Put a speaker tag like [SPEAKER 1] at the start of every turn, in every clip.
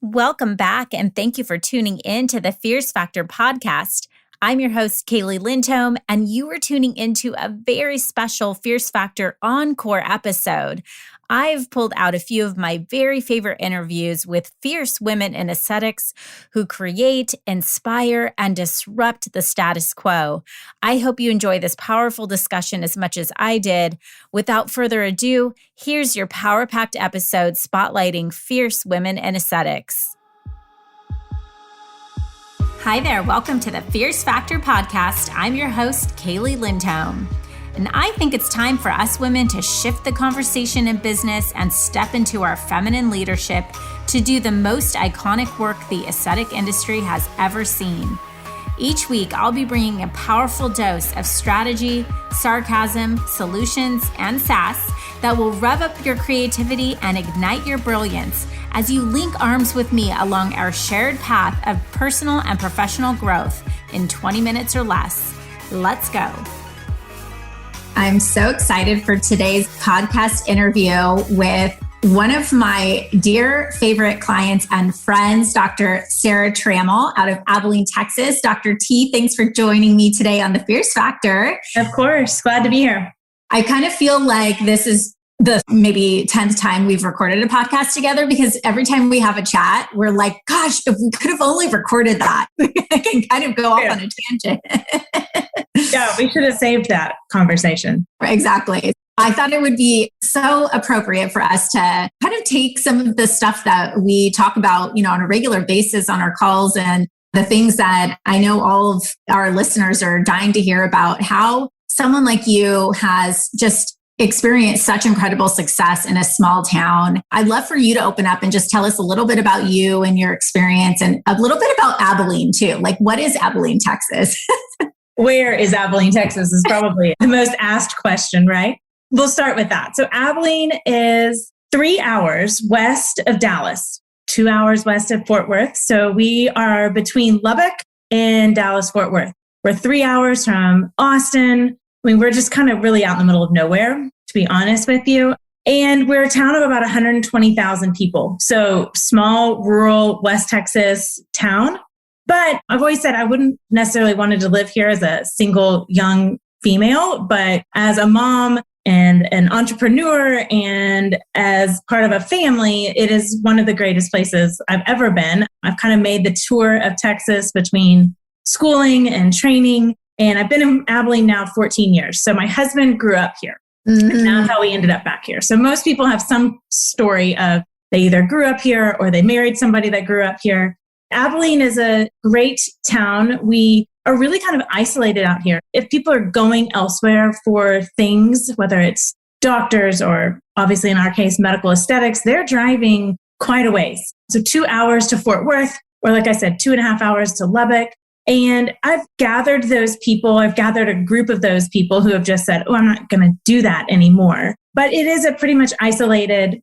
[SPEAKER 1] Welcome back, and thank you for tuning in to the Fierce Factor podcast. I'm your host, Kaylee Lindholm, and you are tuning into a very special Fierce Factor encore episode. I've pulled out a few of my very favorite interviews with fierce women in aesthetics who create, inspire, and disrupt the status quo. I hope you enjoy this powerful discussion as much as I did. Without further ado, here's your power-packed episode spotlighting fierce women in aesthetics. Hi there, welcome to the Fierce Factor podcast. I'm your host, Kaylee Lindholm. And I think it's time for us women to shift the conversation in business and step into our feminine leadership to do the most iconic work the aesthetic industry has ever seen. Each week, I'll be bringing a powerful dose of strategy, sarcasm, solutions, and sass that will rev up your creativity and ignite your brilliance as you link arms with me along our shared path of personal and professional growth in 20 minutes or less. Let's go. I'm so excited for today's podcast interview with one of my dear favorite clients and friends, Dr. Sara Trammell out of Abilene, Texas. Dr. T, thanks for joining me today on the Fierce Factor.
[SPEAKER 2] Of course. Glad to be here.
[SPEAKER 1] I kind of feel like this is the maybe 10th time we've recorded a podcast together, because every time we have a chat, we're like, gosh, if we could have only recorded that, I can kind of go off on a tangent.
[SPEAKER 2] Yeah, we should have saved that conversation.
[SPEAKER 1] Exactly. I thought it would be so appropriate for us to kind of take some of the stuff that we talk about, on a regular basis on our calls, and the things that I know all of our listeners are dying to hear about, how someone like you has just experienced such incredible success in a small town. I'd love for you to open up and just tell us a little bit about you and your experience, and a little bit about Abilene too. Like, what is Abilene, Texas?
[SPEAKER 2] Where is Abilene, Texas is probably the most asked question, right? We'll start with that. So Abilene is 3 hours west of Dallas, 2 hours west of Fort Worth. So we are between Lubbock and Dallas-Fort Worth. We're 3 hours from Austin. I mean, we're just kind of really out in the middle of nowhere, to be honest with you. And we're a town of about 120,000 people. So small, rural, West Texas town. But I've always said I wouldn't necessarily wanted to live here as a single young female, but as a mom and an entrepreneur and as part of a family, it is one of the greatest places I've ever been. I've kind of made the tour of Texas between schooling and training, and I've been in Abilene now 14 years. So my husband grew up here, and that's how we ended up back here. So most people have some story of they either grew up here or they married somebody that grew up here. Abilene is a great town. We are really kind of isolated out here. If people are going elsewhere for things, whether it's doctors or obviously in our case, medical aesthetics, they're driving quite a ways. So 2 hours to Fort Worth, or like I said, 2.5 hours to Lubbock. And I've gathered those people. I've gathered a group of those people who have just said, oh, I'm not going to do that anymore. But it is a pretty much isolated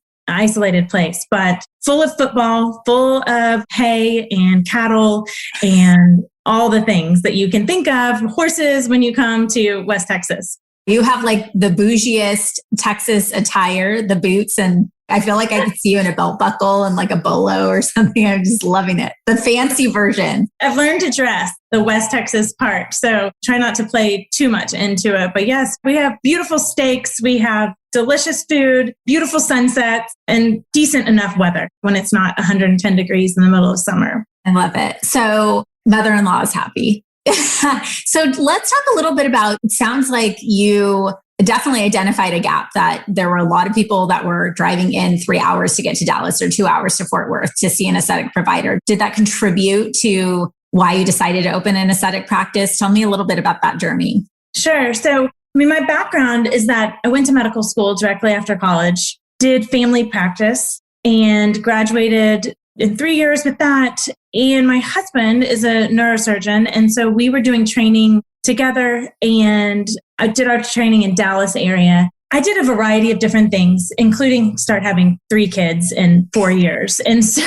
[SPEAKER 2] place, but full of football, full of hay and cattle and all the things that you can think of, horses when you come to West Texas. You have like the bougiest Texas attire, the boots, and I feel like I could see you in a belt buckle and like a bolo or something. I'm just loving it. The fancy version. I've learned to dress the West Texas part, so try not to play too much into it. But yes, we have beautiful steaks. We have delicious food, beautiful sunsets, and decent enough weather when it's not 110 degrees in the middle of summer. I love it. So mother-in-law is happy. So let's talk a little bit about, it sounds like you definitely identified a gap, that there were a lot of people that were driving in 3 hours to get to Dallas or 2 hours to Fort Worth to see an aesthetic provider. Did that contribute to why you decided to open an aesthetic practice? Tell me a little bit about that journey. Sure. So, my background is that I went to medical school directly after college, did family practice, and graduated in 3 years with that. And my husband is a neurosurgeon. And so we were doing training together, and I did our training in Dallas area. I did a variety of different things, including start having 3 kids in 4 years. And so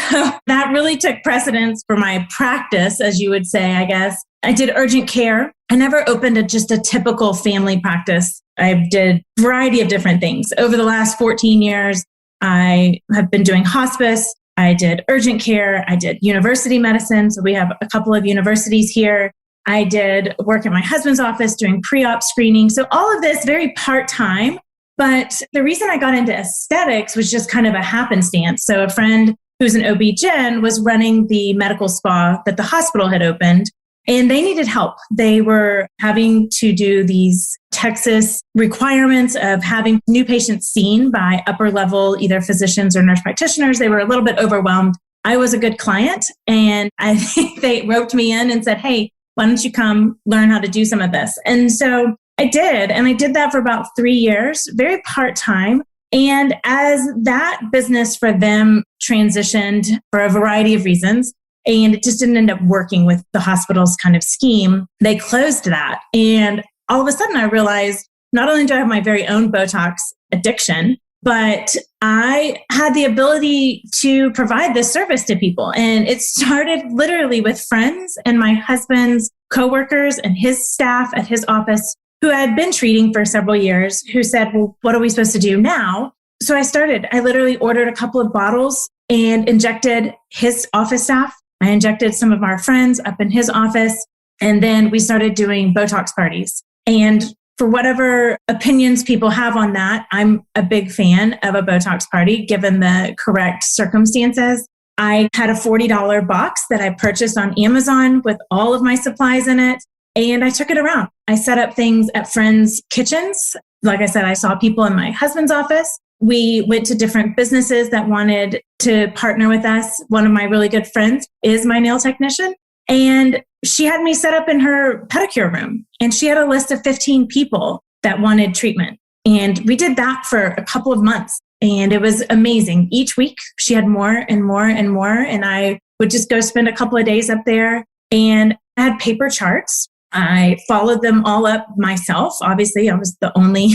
[SPEAKER 2] that really took precedence for my practice, as you would say, I guess. I did urgent care. I never opened just a typical family practice. I did a variety of different things. Over the last 14 years, I have been doing hospice. I did urgent care. I did university medicine. So we have a couple of universities here. I did work at my husband's office doing pre-op screening. So all of this very part-time. But the reason I got into aesthetics was just kind of a happenstance. So a friend who's an OB-GYN was running the medical spa that the hospital had opened, and they needed help. They were having to do these Texas requirements of having new patients seen by upper level, either physicians or nurse practitioners. They were a little bit overwhelmed. I was a good client, and I think they roped me in and said, hey, why don't you come learn how to do some of this? And so I did. And I did that for about 3 years, very part-time. And as that business for them transitioned for a variety of reasons, and it just didn't end up working with the hospital's kind of scheme, they closed that. And all of a sudden I realized not only do I have my very own Botox addiction, but I had the ability to provide this service to people. And it started literally with friends and my husband's coworkers and his staff at his office who had been treating for several years, who said, well, what are we supposed to do now? So I literally ordered a couple of bottles and injected his office staff. I injected some of our friends up in his office. And then we started doing Botox parties. And for whatever opinions people have on that, I'm a big fan of a Botox party, given the correct circumstances. I had a $40 box that I purchased on Amazon with all of my supplies in it. And I took it around. I set up things at friends' kitchens. Like I said, I saw people in my husband's office. We went to different businesses that wanted to partner with us. One of my really good friends is my nail technician. And she had me set up in her pedicure room. And she had a list of 15 people that wanted treatment. And we did that for a couple of months. And it was amazing. Each week, she had more and more and more. And I would just go spend a couple of days up there. And I had paper charts. I followed them all up myself. Obviously, I was the only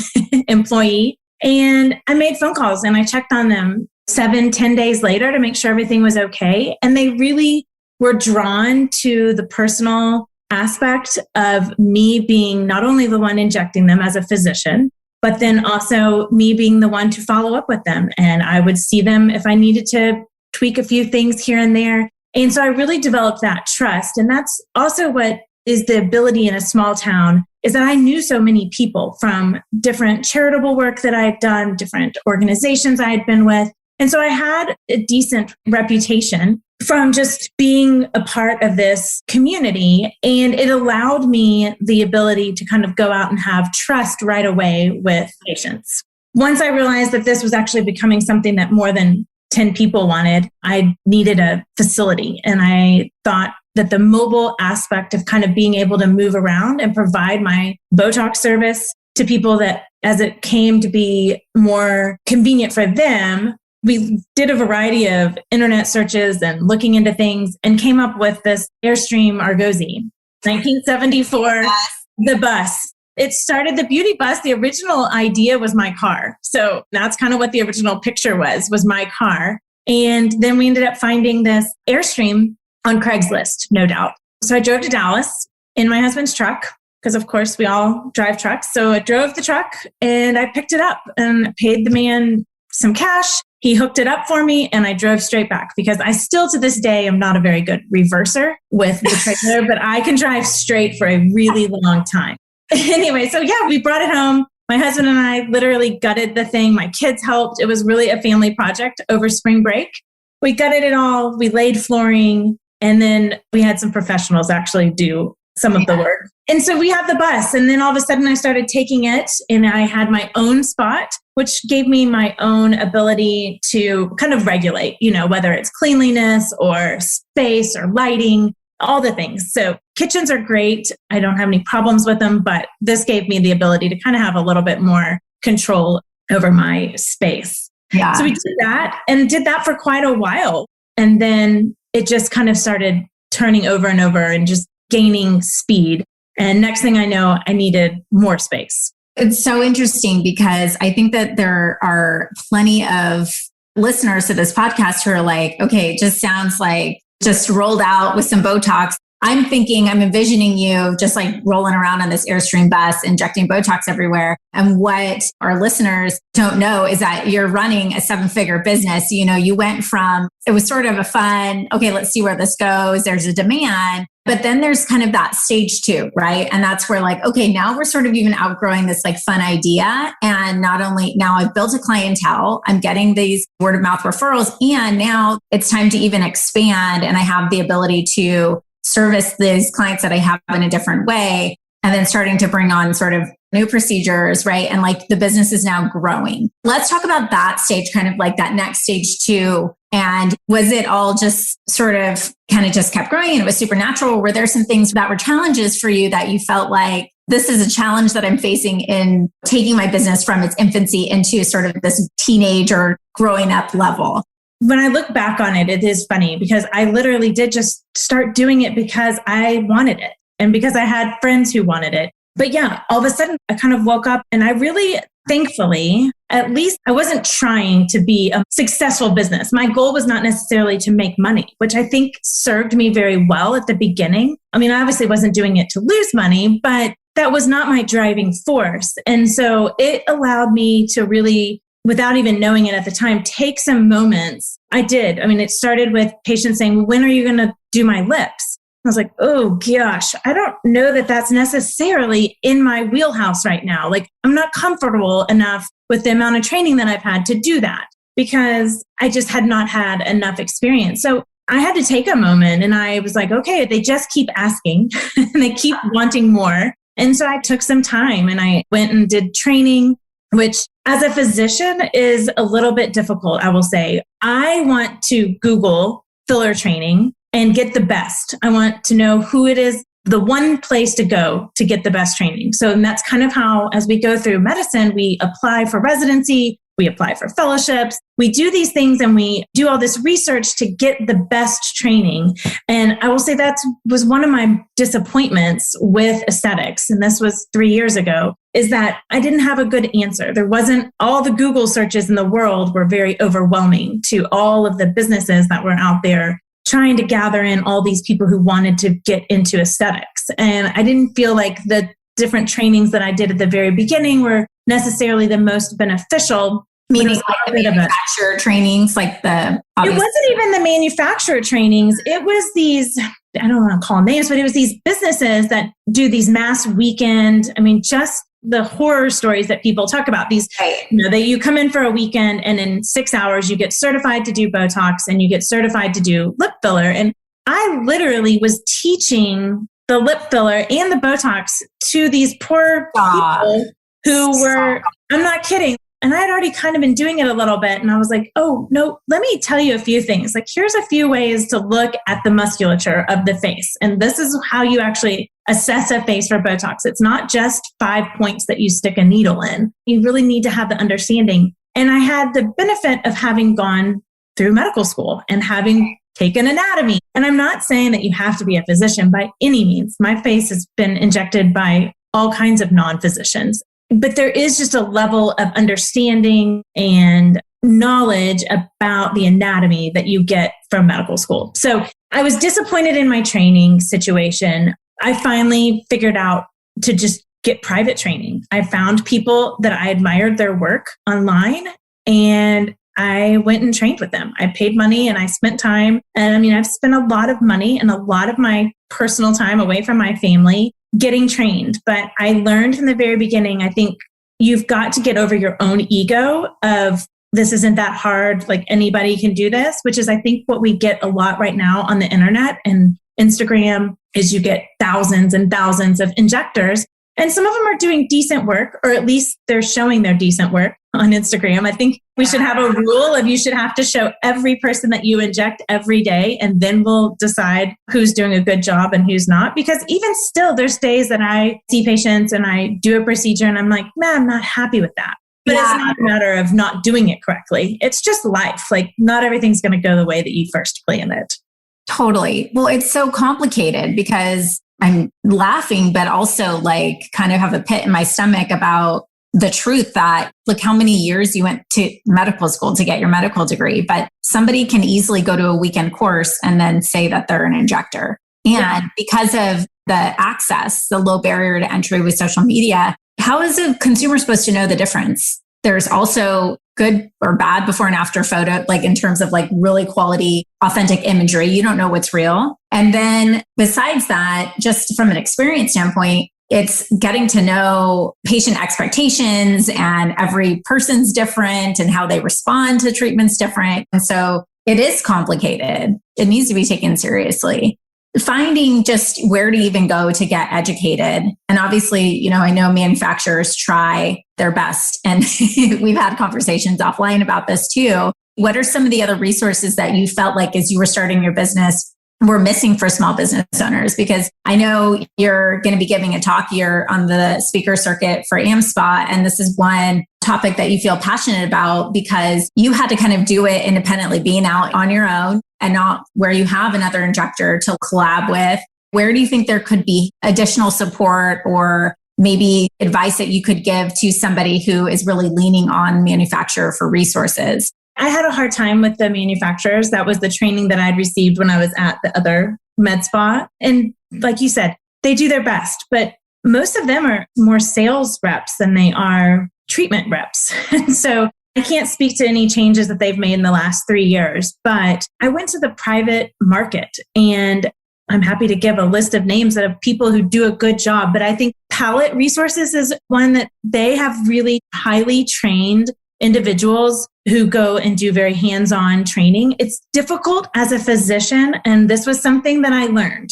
[SPEAKER 2] employee. And I made phone calls and I checked on them 7-10 days later to make sure everything was okay. And they really were drawn to the personal aspect of me being not only the one injecting them as a physician, but then also me being the one to follow up with them. And I would see them if I needed to tweak a few things here and there. And so I really developed that trust. And that's also what is the ability in a small town, is that I knew so many people from different charitable work that I had done, different organizations I had been with. And so I had a decent reputation from just being a part of this community. And it allowed me the ability to kind of go out and have trust right away with patients. Once I realized that this was actually becoming something that more than 10 people wanted, I needed a facility. And I thought that the mobile aspect of kind of being able to move around and provide my Botox service to people, that as it came to be more convenient for them, we did a variety of internet searches and looking into things and came up with this Airstream Argosy, 1974, the bus. It started the beauty bus. The original idea was my car. So that's kind of what the original picture was my car. And then we ended up finding this Airstream on Craigslist, no doubt. So I drove to Dallas in my husband's truck, because of course we all drive trucks. So I drove the truck and I picked it up and paid the man some cash. He hooked it up for me and I drove straight back, because I still to this day am not a very good reverser with the trailer, but I can drive straight for a really long time. Anyway, so yeah, we brought it home. My husband and I literally gutted the thing. My kids helped. It was really a family project over spring break. We gutted it all. We laid flooring. And then we had some professionals actually do some of the work. And so we had the bus. And then all of a sudden I started taking it and I had my own spot, which gave me my own ability to kind of regulate, whether it's cleanliness or space or lighting, all the things. So kitchens are great. I don't have any problems with them, but this gave me the ability to kind of have a little bit more control over my space. Yeah. So we did that and did that for quite a while. And then it just kind of started turning over and over and just gaining speed. And next thing I know, I needed more space.
[SPEAKER 1] It's so interesting because I think that there are plenty of listeners to this podcast who are like, okay, it just sounds like just rolled out with some Botox. I'm envisioning you just like rolling around on this Airstream bus, injecting Botox everywhere. And what our listeners don't know is that you're running a 7-figure business. You went from, it was sort of a fun, okay, let's see where this goes. There's a demand. But then there's kind of that stage 2, right? And that's where like, okay, now we're sort of even outgrowing this like fun idea. And not only now I've built a clientele, I'm getting these word of mouth referrals, and now it's time to even expand. And I have the ability to service these clients that I have in a different way. And then starting to bring on sort of new procedures, right? And like the business is now growing. Let's talk about that stage, kind of like that next stage 2. And was it all just sort of kind of just kept growing and it was supernatural? Or were there some things that were challenges for you that you felt like this is a challenge that I'm facing in taking my business from its infancy into sort of this teenage or growing up level?
[SPEAKER 2] When I look back on it, it is funny because I literally did just start doing it because I wanted it and because I had friends who wanted it. But yeah, all of a sudden I kind of woke up and I really, thankfully, at least I wasn't trying to be a successful business. My goal was not necessarily to make money, which I think served me very well at the beginning. I mean, I obviously wasn't doing it to lose money, but that was not my driving force. And so it allowed me to really, without even knowing it at the time, take some moments. I did. I mean, it started with patients saying, when are you going to do my lips? I was like, oh gosh, I don't know that that's necessarily in my wheelhouse right now. Like, I'm not comfortable enough with the amount of training that I've had to do that because I just had not had enough experience. So I had to take a moment and I was like, okay, they just keep asking and they keep wanting more. And so I took some time and I went and did training, which as a physician is a little bit difficult, I will say. I want to Google filler training and get the best. I want to know who it is, the one place to go to get the best training. So and that's kind of how, as we go through medicine, we apply for residency, we apply for fellowships, we do these things and we do all this research to get the best training. And I will say that was one of my disappointments with aesthetics. And this was 3 years ago, is that I didn't have a good answer. There wasn't, all the Google searches in the world were very overwhelming to all of the businesses that were out there trying to gather in all these people who wanted to get into aesthetics. And I didn't feel like the different trainings that I did at the very beginning were necessarily the most beneficial.
[SPEAKER 1] Meaning like the manufacturer trainings, like the...
[SPEAKER 2] It wasn't even the manufacturer trainings. It was these, I don't want to call them names, but it was these businesses that do these mass weekend. I mean, just the horror stories that people talk about. These,
[SPEAKER 1] right.
[SPEAKER 2] That you come in for a weekend and in 6 hours you get certified to do Botox and you get certified to do lip filler. And I literally was teaching the lip filler and the Botox to these poor people who were, I'm not kidding. And I had already kind of been doing it a little bit. And I was like, oh, no, let me tell you a few things. Like, here's a few ways to look at the musculature of the face. And this is how you actually assess a face for Botox. It's not just 5 points that you stick a needle in. You really need to have the understanding. And I had the benefit of having gone through medical school and having taken anatomy. And I'm not saying that you have to be a physician by any means. My face has been injected by all kinds of non-physicians. But there is just a level of understanding and knowledge about the anatomy that you get from medical school. So I was disappointed in my training situation. I finally figured out to just get private training. I found people that I admired their work online and I went and trained with them. I paid money and I spent time. And I mean, I've spent a lot of money and a lot of my personal time away from my family getting trained. But I learned from the very beginning, I think you've got to get over your own ego of this isn't that hard, like anybody can do this, which is I think what we get a lot right now on the internet and Instagram is you get thousands and thousands of injectors. And some of them are doing decent work, or at least they're showing their decent work on Instagram. I think we should have a rule of you should have to show every person that you inject every day, and then we'll decide who's doing a good job and who's not. Because even still, there's days that I see patients and I do a procedure and I'm like, man, I'm not happy with that. But It's not a matter of not doing it correctly. It's just life. Like not everything's going to go the way that you first planned it.
[SPEAKER 1] Totally. Well, it's so complicated because I'm laughing, but also like kind of have a pit in my stomach about the truth that look how many years you went to medical school to get your medical degree, but somebody can easily go to a weekend course and then say that they're an injector. And because of the access, the low barrier to entry with social media, how is a consumer supposed to know the difference? There's also good or bad before and after photo, like in terms of like really quality, authentic imagery. You don't know what's real. And then besides that, just from an experience standpoint, it's getting to know patient expectations, and every person's different and how they respond to treatments different. And so it is complicated. It needs to be taken seriously. Finding just where to even go to get educated. And obviously, I know manufacturers try their best, and we've had conversations offline about this too. What are some of the other resources that you felt like as you were starting your business were missing for small business owners? Because I know you're going to be giving a talk here on the speaker circuit for AMSPA. And this is one topic that you feel passionate about because you had to kind of do it independently, being out on your own and not where you have another injector to collab with. Where do you think there could be additional support or maybe advice that you could give to somebody who is really leaning on manufacturer for resources?
[SPEAKER 2] I had a hard time with the manufacturers. That was the training that I'd received when I was at the other MedSpa. And like you said, they do their best, but most of them are more sales reps than they are treatment reps. And so I can't speak to any changes that they've made in the last 3 years, but I went to the private market, and I'm happy to give a list of names of people who do a good job. But I think Palette Resources is one that they have really highly trained individuals who go and do very hands-on training. It's difficult as a physician, and this was something that I learned,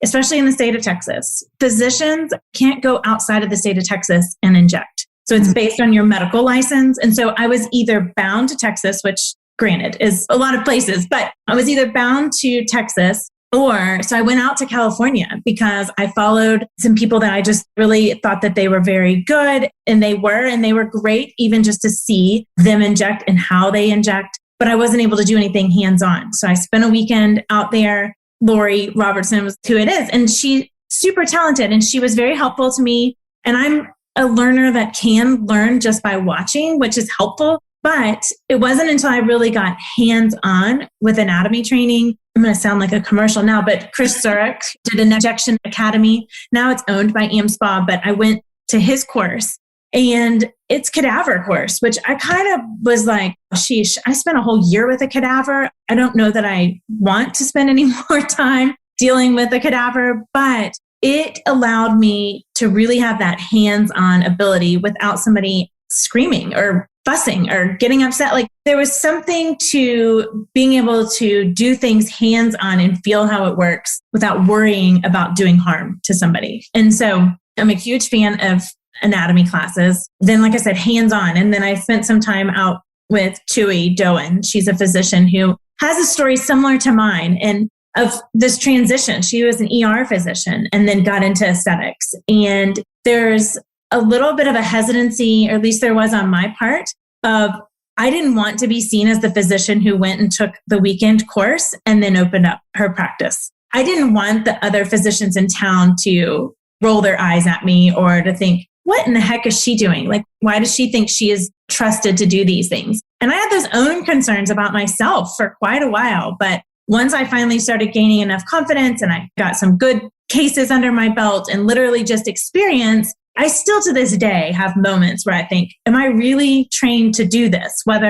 [SPEAKER 2] especially in the state of Texas. Physicians can't go outside of the state of Texas and inject. So it's based on your medical license. And so I was either bound to Texas, which granted is a lot of places, but I was either bound to Texas so I went out to California because I followed some people that I just really thought that they were very good, and they were great even just to see them inject and how they inject, but I wasn't able to do anything hands-on. So I spent a weekend out there. Lori Robertson was who it is, and she's super talented, and she was very helpful to me. And I'm a learner that can learn just by watching, which is helpful. But it wasn't until I really got hands-on with anatomy training. I'm going to sound like a commercial now, but Chris Zurich did an injection academy. Now it's owned by AMSPA, but I went to his course, and it's cadaver course, which I kind of was like, sheesh, I spent a whole year with a cadaver. I don't know that I want to spend any more time dealing with a cadaver, but it allowed me to really have that hands-on ability without somebody screaming or fussing or getting upset. Like there was something to being able to do things hands-on and feel how it works without worrying about doing harm to somebody. And so I'm a huge fan of anatomy classes. Then, like I said, hands-on. And then I spent some time out with Tui Doan. She's a physician who has a story similar to mine and of this transition. She was an ER physician and then got into aesthetics. And there's a little bit of a hesitancy, or at least there was on my part, of I didn't want to be seen as the physician who went and took the weekend course and then opened up her practice. I didn't want the other physicians in town to roll their eyes at me or to think, what in the heck is she doing? Like, why does she think she is trusted to do these things? And I had those own concerns about myself for quite a while. But once I finally started gaining enough confidence and I got some good cases under my belt and literally just experience, I still to this day have moments where I think, am I really trained to do this? What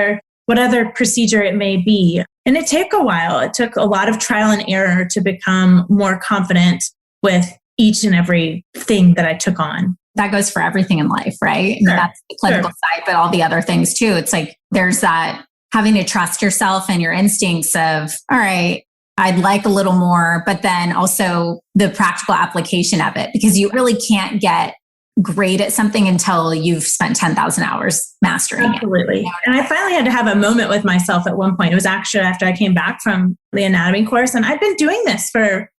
[SPEAKER 2] other procedure it may be. And it took a while. It took a lot of trial and error to become more confident with each and every thing that I took on.
[SPEAKER 1] That goes for everything in life, right? Sure. That's the clinical side, but all the other things too. It's like, there's that having to trust yourself and your instincts of, all right, I'd like a little more, but then also the practical application of it, because you really can't get great at something until you've spent 10,000 hours mastering it.
[SPEAKER 2] Absolutely. And I finally had to have a moment with myself at one point. It was actually after I came back from the anatomy course. And I've been doing this for,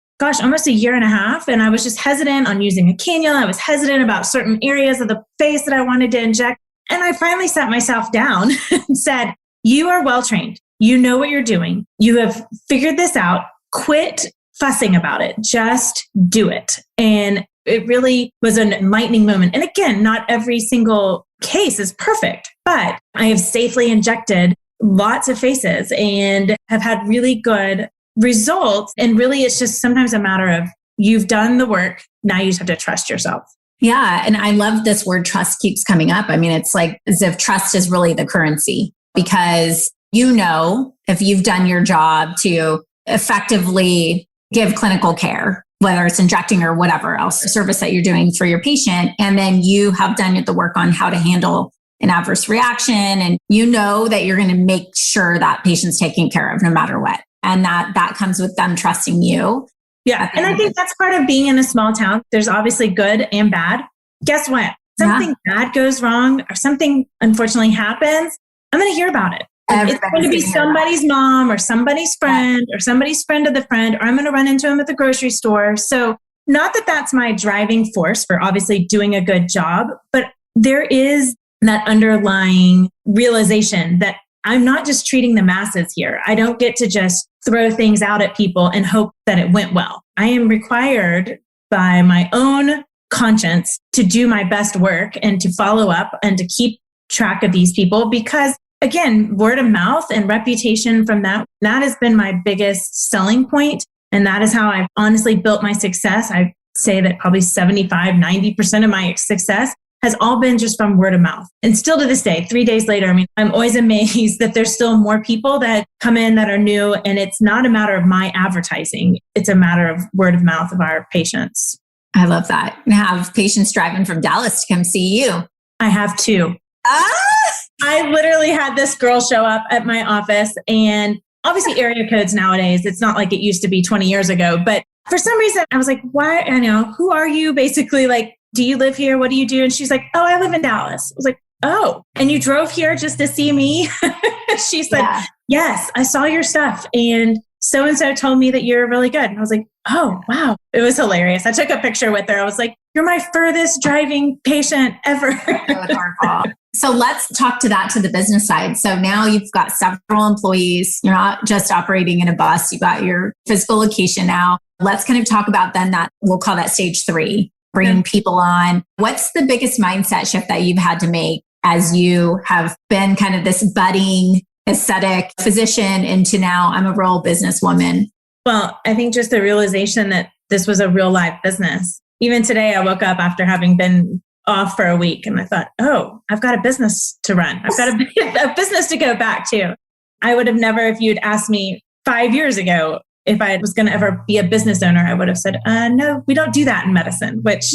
[SPEAKER 2] almost a year and a half. And I was just hesitant on using a cannula. I was hesitant about certain areas of the face that I wanted to inject. And I finally sat myself down and said, you are well-trained. You know what you're doing. You have figured this out. Quit fussing about it. Just do it. And it really was an enlightening moment. And again, not every single case is perfect, but I have safely injected lots of faces and have had really good results. And really, it's just sometimes a matter of you've done the work. Now you just have to trust yourself.
[SPEAKER 1] Yeah. And I love this word trust keeps coming up. I mean, it's like as if trust is really the currency, because if you've done your job to effectively give clinical care, whether it's injecting or whatever else service that you're doing for your patient, and then you have done the work on how to handle an adverse reaction, and that you're going to make sure that patient's taken care of no matter what. And that comes with them trusting you.
[SPEAKER 2] Yeah. And I think that's part of being in a small town. There's obviously good and bad. Guess what? Something bad goes wrong or something unfortunately happens, I'm going to hear about it. It's going to be somebody's mom or somebody's friend or somebody's friend of the friend, or I'm going to run into them at the grocery store. So not that that's my driving force for obviously doing a good job, but there is that underlying realization that I'm not just treating the masses here. I don't get to just throw things out at people and hope that it went well. I am required by my own conscience to do my best work and to follow up and to keep track of these people, because again, word of mouth and reputation from that has been my biggest selling point. And that is how I've honestly built my success. I say that probably 75-90% of my success has all been just from word of mouth. And still to this day, 3 days later, I'm always amazed that there's still more people that come in that are new. And it's not a matter of my advertising. It's a matter of word of mouth of our patients.
[SPEAKER 1] I love that. And have patients driving from Dallas to come see you.
[SPEAKER 2] I have 2. I literally had this girl show up at my office, and obviously area codes nowadays, it's not like it used to be 20 years ago. But for some reason, I was like, why? Who are you? Basically, like, do you live here? What do you do? And she's like, oh, I live in Dallas. I was like, oh, and you drove here just to see me? She said, yes, I saw your stuff. And so-and-so told me that you're really good. And I was like, oh, wow. It was hilarious. I took a picture with her. I was like, you're my furthest driving patient ever. So let's talk to the business side. So now you've got several employees. You're not just operating in a bus. You got your physical location now. Let's kind of talk about then that, we'll call that stage 3, bringing people on. What's the biggest mindset shift that you've had to make as you have been kind of this budding aesthetic physician into now I'm a real businesswoman? Well, I think just the realization that this was a real live business. Even today, I woke up after having been off for a week and I thought, oh, I've got a business to run. I've got a business to go back to. I would have never, if you'd asked me 5 years ago, if I was going to ever be a business owner, I would have said, no, we don't do that in medicine, which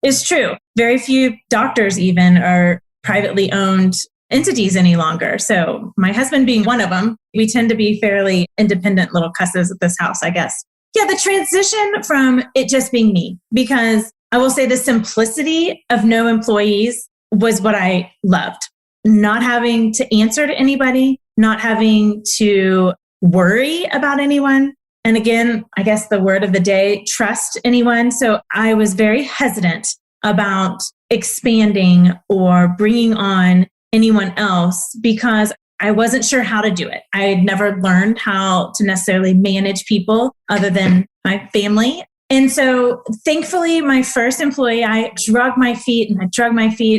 [SPEAKER 2] is true. Very few doctors even are privately owned entities any longer. So my husband being one of them, we tend to be fairly independent little cusses at this house, I guess. Yeah, the transition from it just being me, because I will say the simplicity of no employees was what I loved. Not having to answer to anybody, not having to worry about anyone. And again, I guess the word of the day, trust anyone. So I was very hesitant about expanding or bringing on anyone else because I wasn't sure how to do it. I had never learned how to necessarily manage people other than my family. And so thankfully, my first employee, I drug my feet.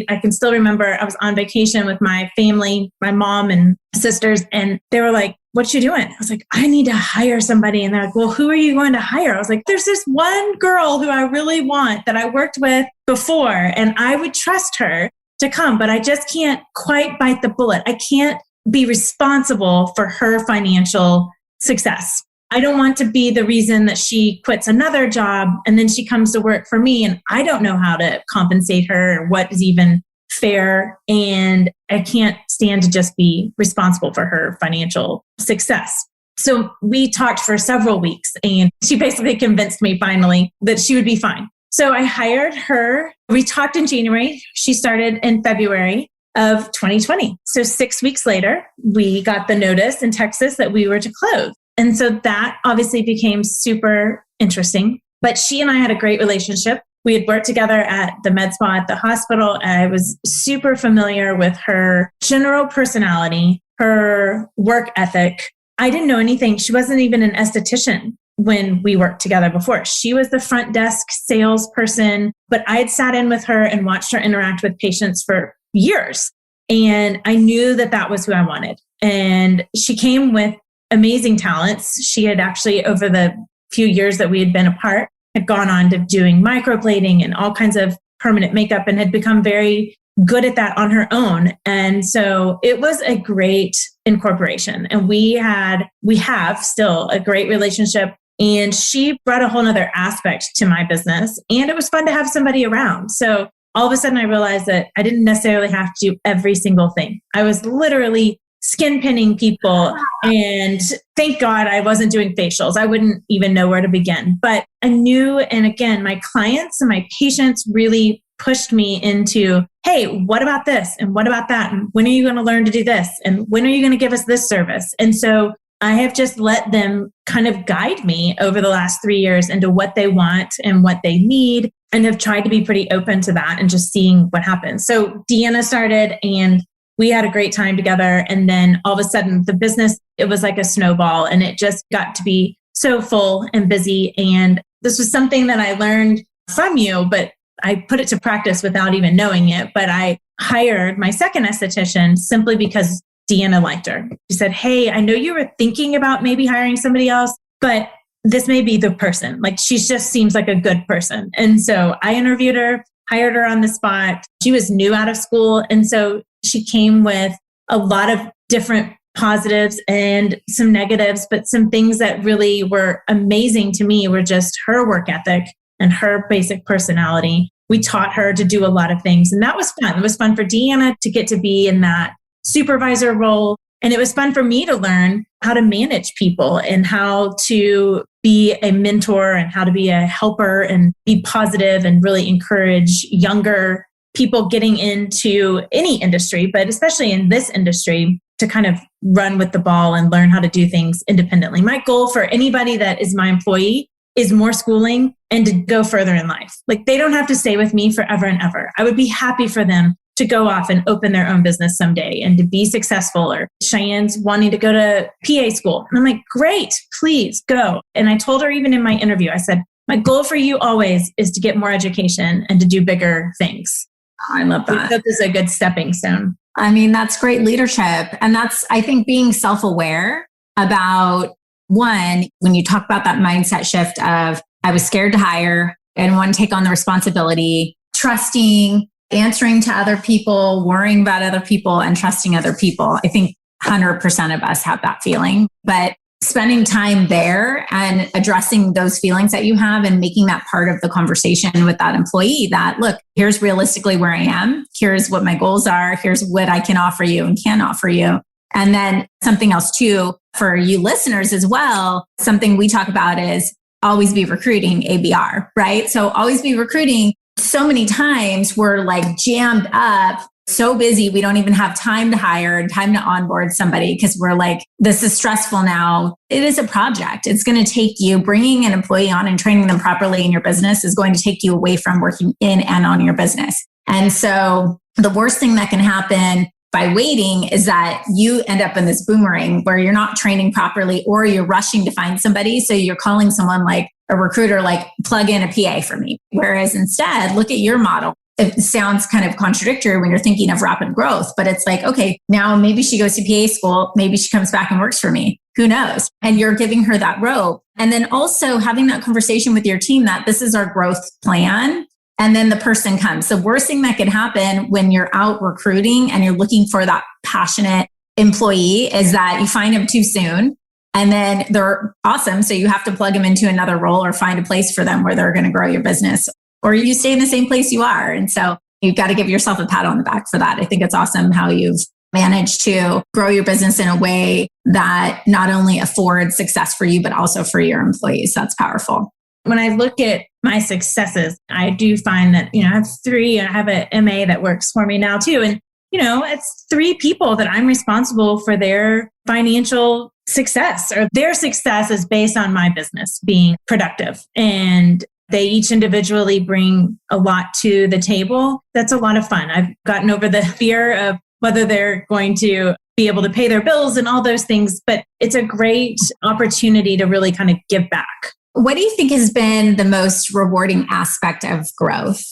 [SPEAKER 2] I can still remember I was on vacation with my family, my mom and sisters, and they were like, what you doing? I was like, I need to hire somebody. And they're like, well, who are you going to hire? I was like, there's this one girl who I really want that I worked with before, and I would trust her to come, but I just can't quite bite the bullet. I can't be responsible for her financial success. I don't want to be the reason that she quits another job and then she comes to work for me and I don't know how to compensate her or what is even fair. And I can't stand to just be responsible for her financial success. So we talked for several weeks and she basically convinced me finally that she would be fine. So I hired her. We talked in January. She started in February of 2020. So 6 weeks later, we got the notice in Texas that we were to close. And so that obviously became super interesting. But she and I had a great relationship. We had worked together at the MedSpa at the hospital. I was super familiar with her general personality, her work ethic. I didn't know anything. She wasn't even an esthetician when we worked together before. She was the front desk salesperson, but I had sat in with her and watched her interact with patients for years. And I knew that that was who I wanted. And she came with amazing talents. She had actually, over the few years that we had been apart, had gone on to doing microblading and all kinds of permanent makeup and had become very good at that on her own. And so it was a great incorporation. And we have still a great relationship. And she brought a whole nother aspect to my business. And it was fun to have somebody around. So all of a sudden I realized that I didn't necessarily have to do every single thing. I was literally skin pinning people. And thank God I wasn't doing facials. I wouldn't even know where to begin. But I knew, and again, my clients and my patients really pushed me into, hey, what about this? And what about that? And when are you going to learn to do this? And when are you going to give us this service? And so I have just let them kind of guide me over the last 3 years into what they want and what they need, and have tried to be pretty open to that and just seeing what happens. So Deanna started and we had a great time together. And then all of a sudden the business, it was like a snowball and it just got to be so full and busy. And this was something that I learned from you, but I put it to practice without even knowing it. But I hired my second esthetician simply because Deanna liked her. She said, hey, I know you were thinking about maybe hiring somebody else, but this may be the person. Like, she just seems like a good person. And so I interviewed her, hired her on the spot. She was new out of school. And so she came with a lot of different positives and some negatives, but some things that really were amazing to me were just her work ethic and her basic personality. We taught her to do a lot of things, and that was fun. It was fun for Deanna to get to be in that supervisor role. And it was fun for me to learn how to manage people and how to be a mentor and how to be a helper and be positive and really encourage younger people getting into any industry, but especially in this industry, to kind of run with the ball and learn how to do things independently. My goal for anybody that is my employee is more schooling and to go further in life. Like, they don't have to stay with me forever and ever. I would be happy for them to go off and open their own business someday and to be successful. Or Cheyenne's wanting to go to PA school. And I'm like, great, please go. And I told her even in my interview, I said, my goal for you always is to get more education and to do bigger things.
[SPEAKER 1] I love that.
[SPEAKER 2] That is a good stepping stone.
[SPEAKER 1] I mean, that's great leadership. And that's, I think, being self-aware about, one, when you talk about that mindset shift of, I was scared to hire, I didn't want to take on the responsibility, trusting, answering to other people, worrying about other people, and trusting other people. I think 100% of us have that feeling. But spending time there and addressing those feelings that you have and making that part of the conversation with that employee, that, look, here's realistically where I am. Here's what my goals are. Here's what I can offer you and can offer you. And then something else too, for you listeners as well, something we talk about is always be recruiting, ABR, right? So always be recruiting. So many times we're like jammed up, so busy, we don't even have time to hire and time to onboard somebody because we're like, this is stressful now. It is a project. It's going to take you, bringing an employee on and training them properly in your business is going to take you away from working in and on your business. And so the worst thing that can happen by waiting is that you end up in this boomerang where you're not training properly or you're rushing to find somebody. So you're calling someone like a recruiter, like, plug in a PA for me. Whereas instead, look at your model. It sounds kind of contradictory when you're thinking of rapid growth, but it's like, okay, now maybe she goes to PA school. Maybe she comes back and works for me. Who knows? And you're giving her that rope. And then also having that conversation with your team that this is our growth plan. And then the person comes. The worst thing that could happen when you're out recruiting and you're looking for that passionate employee is that you find them too soon and then they're awesome. So you have to plug them into another role or find a place for them where they're going to grow your business, or you stay in the same place you are. And so you've got to give yourself a pat on the back for that. I think it's awesome how you've managed to grow your business in a way that not only affords success for you, but also for your employees. That's powerful.
[SPEAKER 2] When I look at my successes, I do find that, I have three, I have an MA that works for me now too. And, it's three people that I'm responsible for their financial success, or their success is based on my business being productive. And they each individually bring a lot to the table. That's a lot of fun. I've gotten over the fear of whether they're going to be able to pay their bills and all those things, but it's a great opportunity to really kind of give back.
[SPEAKER 1] What do you think has been the most rewarding aspect of growth?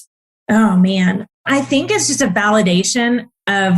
[SPEAKER 2] Oh man, I think it's just a validation of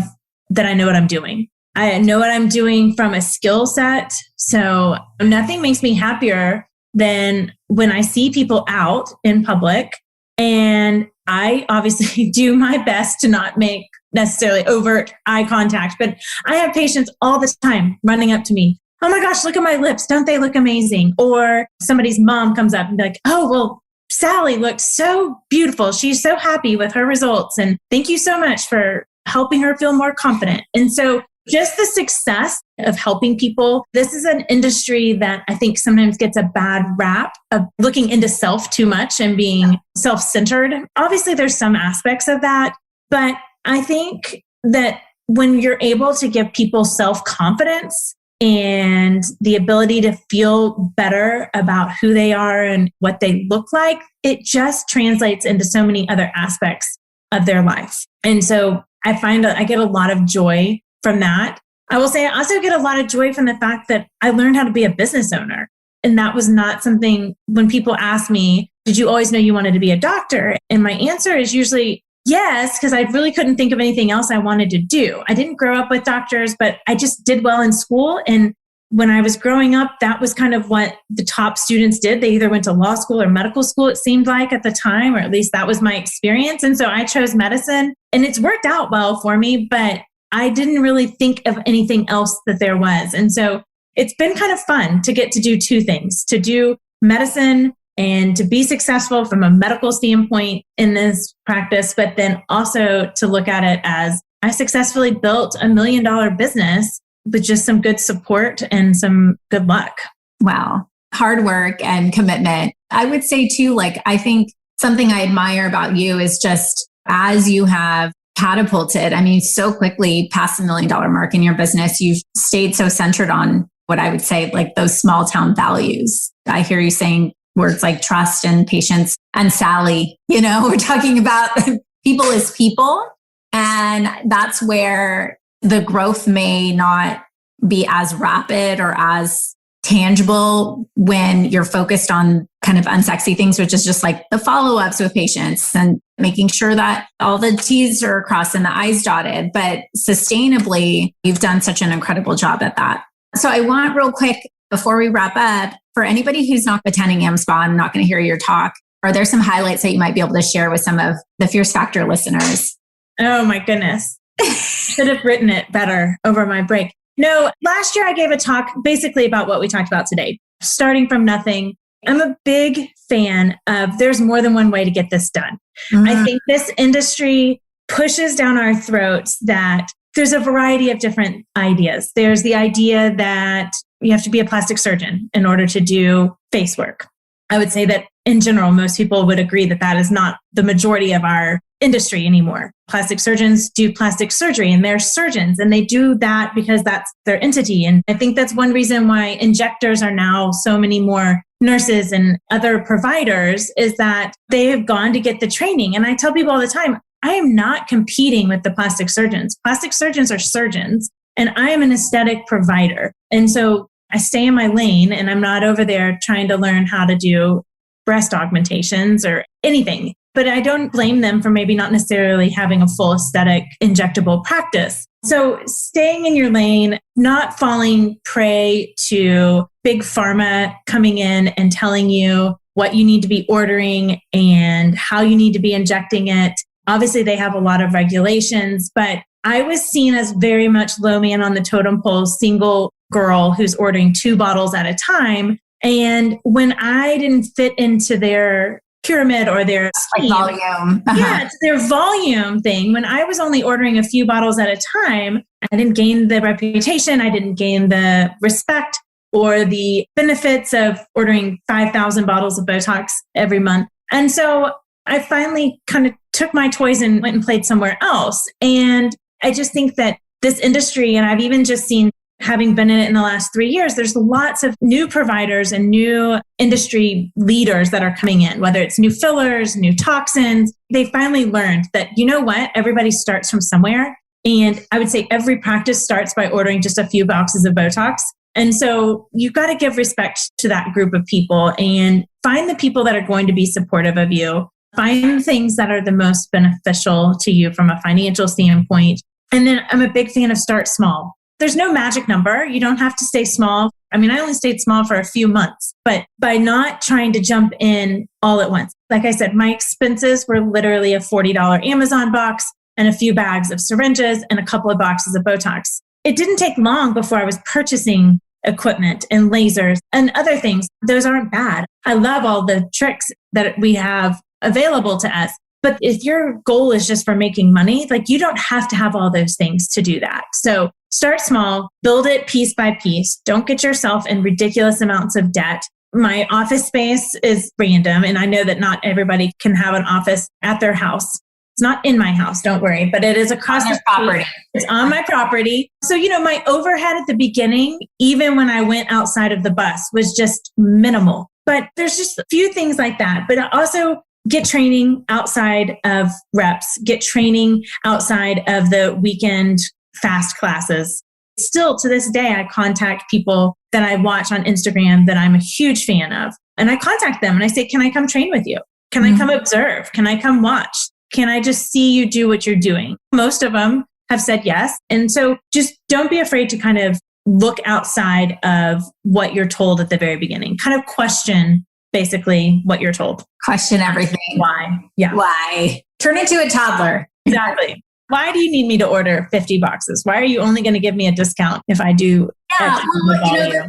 [SPEAKER 2] that I know what I'm doing. I know what I'm doing from a skill set. So nothing makes me happier than when I see people out in public, and I obviously do my best to not make necessarily overt eye contact, but I have patients all the time running up to me. Oh my gosh, look at my lips. Don't they look amazing? Or somebody's mom comes up and be like, oh, well, Sally looks so beautiful. She's so happy with her results. And thank you so much for helping her feel more confident. And so just the success of helping people. This is an industry that I think sometimes gets a bad rap of looking into self too much and being self-centered. Obviously, there's some aspects of that, but I think that when you're able to give people self-confidence and the ability to feel better about who they are and what they look like, it just translates into so many other aspects of their life. And so I find that I get a lot of joy from that. I will say I also get a lot of joy from the fact that I learned how to be a business owner. And that was not something when people ask me, did you always know you wanted to be a doctor? And my answer is usually yes, because I really couldn't think of anything else I wanted to do. I didn't grow up with doctors, but I just did well in school. And when I was growing up, that was kind of what the top students did. They either went to law school or medical school, it seemed like at the time, or at least that was my experience. And so I chose medicine, and it's worked out well for me, but I didn't really think of anything else that there was. And so it's been kind of fun to get to do two things, to do medicine and to be successful from a medical standpoint in this practice, but then also to look at it as I successfully built $1 million business with just some good support and some good luck.
[SPEAKER 1] Wow. Hard work and commitment. I would say too, like, I think something I admire about you is just as you have catapulted, I mean, so quickly past the $1 million mark in your business, you've stayed so centered on what I would say, like those small town values. I hear you saying words like trust and patience and Sally, we're talking about people as people. And that's where the growth may not be as rapid or as tangible when you're focused on kind of unsexy things, which is just like the follow-ups with patients and making sure that all the T's are crossed and the I's dotted. But sustainably, you've done such an incredible job at that. So I want real quick, before we wrap up, for anybody who's not attending AMSPA and not going to hear your talk, are there some highlights that you might be able to share with some of the Fierce Factor listeners?
[SPEAKER 2] Oh my goodness. Should have written it better over my break. No, last year I gave a talk basically about what we talked about today, starting from nothing. I'm a big fan of there's more than one way to get this done. Mm-hmm. I think this industry pushes down our throats that there's a variety of different ideas. There's the idea that you have to be a plastic surgeon in order to do face work. I would say that in general, most people would agree that that is not the majority of our industry anymore. Plastic surgeons do plastic surgery and they're surgeons and they do that because that's their entity. And I think that's one reason why injectors are now so many more nurses and other providers is that they have gone to get the training. And I tell people all the time, I am not competing with the plastic surgeons. Plastic surgeons are surgeons and I am an aesthetic provider. And so I stay in my lane and I'm not over there trying to learn how to do breast augmentations or anything. But I don't blame them for maybe not necessarily having a full aesthetic injectable practice. So staying in your lane, not falling prey to big pharma coming in and telling you what you need to be ordering and how you need to be injecting it. Obviously, they have a lot of regulations, but I was seen as very much low man on the totem pole, single girl who's ordering 2 bottles at a time. And when I didn't fit into their pyramid or their scheme,
[SPEAKER 1] like volume.
[SPEAKER 2] Yeah, it's their volume thing. When I was only ordering a few bottles at a time, I didn't gain the reputation. I didn't gain the respect or the benefits of ordering 5,000 bottles of Botox every month. And so I finally kind of took my toys and went and played somewhere else. And I just think that this industry, and I've even just seen, having been in it in the last 3 years, there's lots of new providers and new industry leaders that are coming in, whether it's new fillers, new toxins. They finally learned that, you know what, everybody starts from somewhere. And I would say every practice starts by ordering just a few boxes of Botox. And so you've got to give respect to that group of people and find the people that are going to be supportive of you. Find things that are the most beneficial to you from a financial standpoint. And then I'm a big fan of start small. there's no magic number. You don't have to stay small. I mean, I only stayed small for a few months, but by not trying to jump in all at once, like I said, my expenses were literally a $40 Amazon box and a few bags of syringes and a couple of boxes of Botox. It didn't take long before I was purchasing equipment and lasers and other things. Those aren't bad. I love all the tricks that we have available to us. But if your goal is just for making money, like you don't have to have all those things to do that. So start small, build it piece by piece. Don't get yourself in ridiculous amounts of debt. My office space is random, and I know that not everybody can have an office at their house. It's not in my house, don't worry, but it is across the property. It's on my property. So, my overhead at the beginning, even when I went outside of the bus, was just minimal. But there's just a few things like that. But also get training outside of reps, get training outside of the weekend fast classes. Still to this day, I contact people that I watch on Instagram that I'm a huge fan of. And I contact them and I say, can I come train with you? Can I come observe? Can I come watch? Can I just see you do what you're doing? Most of them have said yes. And so just don't be afraid to kind of look outside of what you're told at the very beginning. Kind of question basically what you're told.
[SPEAKER 1] Question everything.
[SPEAKER 2] Why? Yeah.
[SPEAKER 1] Why? Turn into a toddler.
[SPEAKER 2] Exactly. Why do you need me to order 50 boxes? Why are you only going to give me a discount if I do?
[SPEAKER 1] Yeah,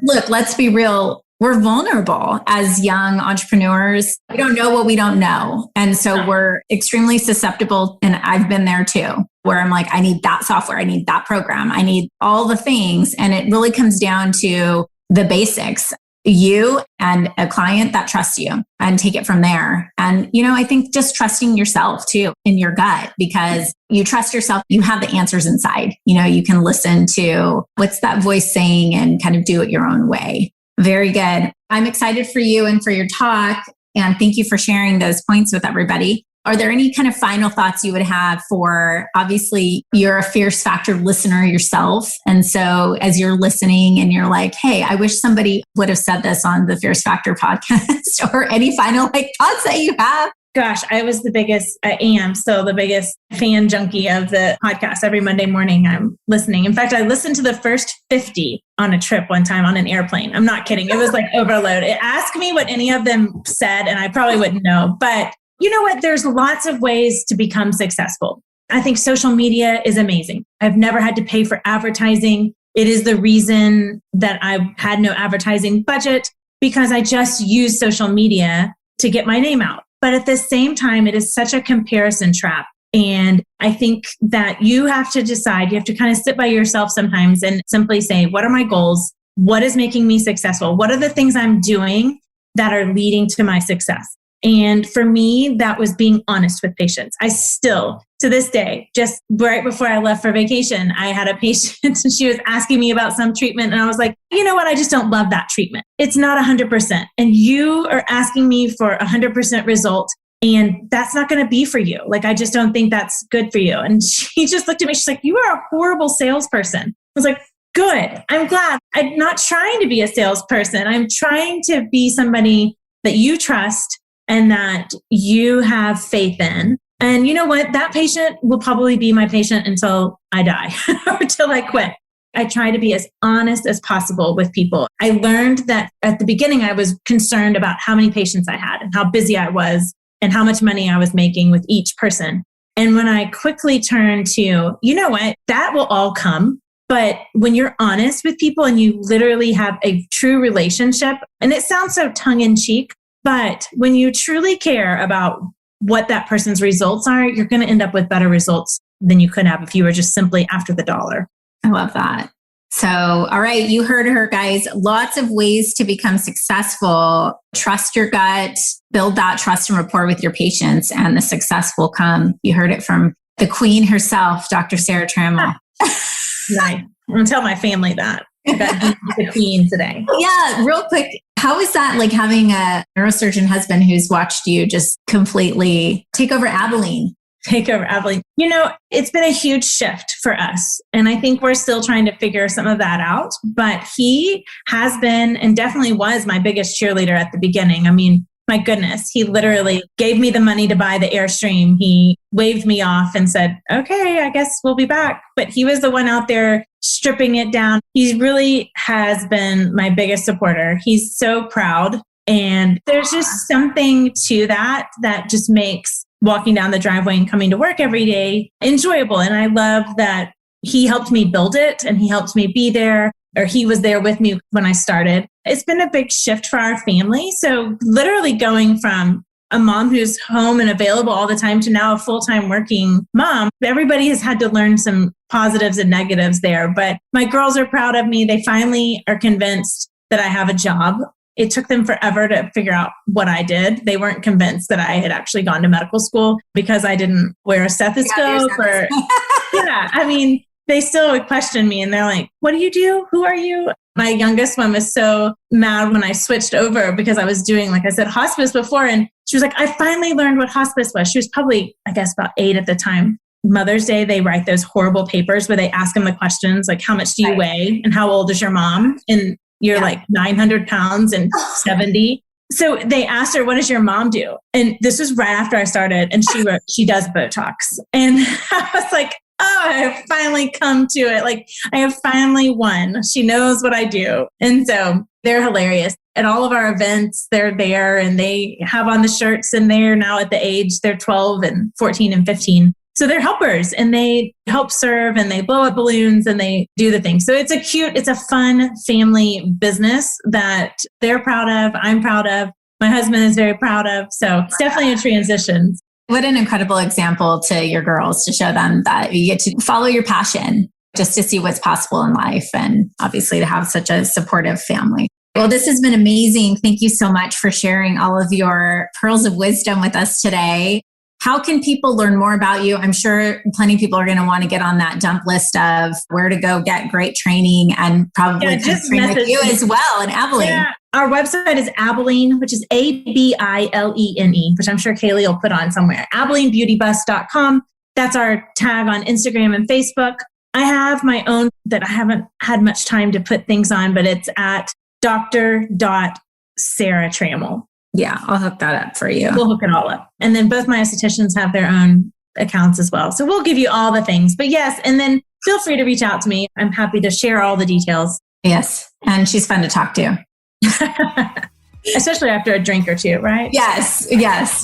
[SPEAKER 1] look, let's be real. We're vulnerable as young entrepreneurs. We don't know what we don't know. And so we're extremely susceptible. And I've been there too, where I'm like, I need that software. I need that program. I need all the things. And it really comes down to the basics. You and a client that trusts you, and take it from there. And, I think just trusting yourself too in your gut, because you trust yourself, you have the answers inside. You can listen to what's that voice saying and kind of do it your own way. Very good. I'm excited for you and for your talk. And thank you for sharing those points with everybody. Are there any kind of final thoughts you would have for, obviously, you're a Fierce Factor listener yourself. And so as you're listening and you're like, hey, I wish somebody would have said this on the Fierce Factor podcast, or any final thoughts that you have?
[SPEAKER 2] Gosh, I am still the biggest fan junkie of the podcast. Every Monday morning I'm listening. In fact, I listened to the first 50 on a trip one time on an airplane. I'm not kidding. It was like overload. It asked me what any of them said, and I probably wouldn't know. But you know what? There's lots of ways to become successful. I think social media is amazing. I've never had to pay for advertising. It is the reason that I had no advertising budget, because I just use social media to get my name out. But at the same time, it is such a comparison trap. And I think that you have to decide, you have to kind of sit by yourself sometimes and simply say, what are my goals? What is making me successful? What are the things I'm doing that are leading to my success? And for me, that was being honest with patients. I still, to this day, just right before I left for vacation, I had a patient and she was asking me about some treatment. And I was like, you know what? I just don't love that treatment. It's not 100%. And you are asking me for 100% result. And that's not going to be for you. Like, I just don't think that's good for you. And she just looked at me. She's like, you are a horrible salesperson. I was like, good. I'm glad. I'm not trying to be a salesperson. I'm trying to be somebody that you trust and that you have faith in. And you know what? That patient will probably be my patient until I die or until I quit. I try to be as honest as possible with people. I learned that at the beginning, I was concerned about how many patients I had and how busy I was and how much money I was making with each person. And when I quickly turned to, you know what? That will all come. But when you're honest with people and you literally have a true relationship, and it sounds so tongue in cheek, but when you truly care about what that person's results are, you're going to end up with better results than you could have if you were just simply after the dollar.
[SPEAKER 1] I love that. So, all right, you heard her, guys. Lots of ways to become successful. Trust your gut, build that trust and rapport with your patients, and the success will come. You heard it from the queen herself, Dr. Sara Trammell.
[SPEAKER 2] Nice. I'm going to tell my family that. That the queen today.
[SPEAKER 1] Yeah, real quick. How is that like having a neurosurgeon husband who's watched you just completely take over Abilene? It's been a huge shift for us. And I think we're still trying to figure some of that out. But he has been and definitely was my biggest cheerleader at the beginning. I mean,
[SPEAKER 2] my goodness, he literally gave me the money to buy the Airstream. He waved me off and said, okay, I guess we'll be back. But he was the one out there stripping it down. He really has been my biggest supporter. He's so proud. And there's just something to that just makes walking down the driveway and coming to work every day enjoyable. And I love that he helped me build it and he helped me be there, or he was there with me when I started. It's been a big shift for our family. So literally going from a mom who's home and available all the time to now a full-time working mom, everybody has had to learn some positives and negatives there. But my girls are proud of me. They finally are convinced that I have a job. It took them forever to figure out what I did. They weren't convinced that I had actually gone to medical school because I didn't wear a stethoscope they still would question me and they're like, what do you do? Who are you? My youngest one was so mad when I switched over because I was doing, like I said, hospice before. And she was like, I finally learned what hospice was. She was probably, I guess, about 8 at the time. Mother's Day, they write those horrible papers where they ask them the questions like, how much do you weigh? And how old is your mom? And you're like 900 pounds and 70. So they asked her, what does your mom do? And this was right after I started. And she wrote, she does Botox. And I was like, oh, I have finally come to it. Like I have finally won. She knows what I do. And so they're hilarious. At all of our events, they're there and they have on the shirts and they're now at the age, they're 12 and 14 and 15. So they're helpers and they help serve and they blow up balloons and they do the thing. So it's a fun family business that they're proud of. I'm proud of. My husband is very proud of. So it's definitely a transition.
[SPEAKER 1] What an incredible example to your girls to show them that you get to follow your passion just to see what's possible in life and obviously to have such a supportive family. Well, this has been amazing. Thank you so much for sharing all of your pearls of wisdom with us today. How can people learn more about you? I'm sure plenty of people are going to want to get on that dump list of where to go get great training and probably just train with you as well in Abilene.
[SPEAKER 2] Yeah. Our website is Abilene, which is ABILENE, which I'm sure Kaylee will put on somewhere. AbileneBeautyBus.com. That's our tag on Instagram and Facebook. I have my own that I haven't had much time to put things on, but it's at Dr Sara Trammell.
[SPEAKER 1] Yeah, I'll hook that up for you.
[SPEAKER 2] We'll hook it all up. And then both my estheticians have their own accounts as well. So we'll give you all the things. But yes, and then feel free to reach out to me. I'm happy to share all the details.
[SPEAKER 1] Yes. And she's fun to talk to.
[SPEAKER 2] Especially after a drink or two, right?
[SPEAKER 1] Yes.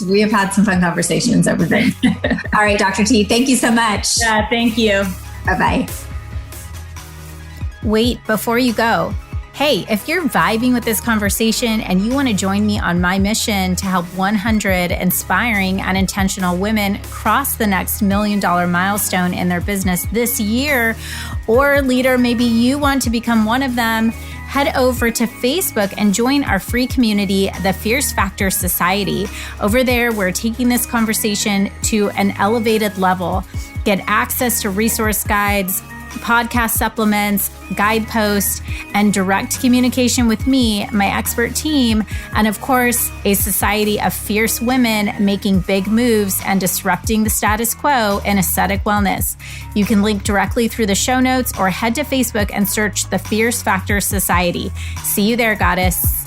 [SPEAKER 1] We have had some fun conversations over drinks. All right, Dr. T, thank you so much.
[SPEAKER 2] Yeah, thank you.
[SPEAKER 1] Bye-bye. Wait, before you go. Hey, if you're vibing with this conversation and you want to join me on my mission to help 100 inspiring and intentional women cross the next $1 million milestone in their business this year, or leader, maybe you want to become one of them, head over to Facebook and join our free community, the Fierce Factor Society. Over there, we're taking this conversation to an elevated level. Get access to resource guides, podcast supplements, guideposts, and direct communication with me, my expert team, and of course, a society of fierce women making big moves and disrupting the status quo in aesthetic wellness. You can link directly through the show notes or head to Facebook and search the Fierce Factor Society. See you there, goddess.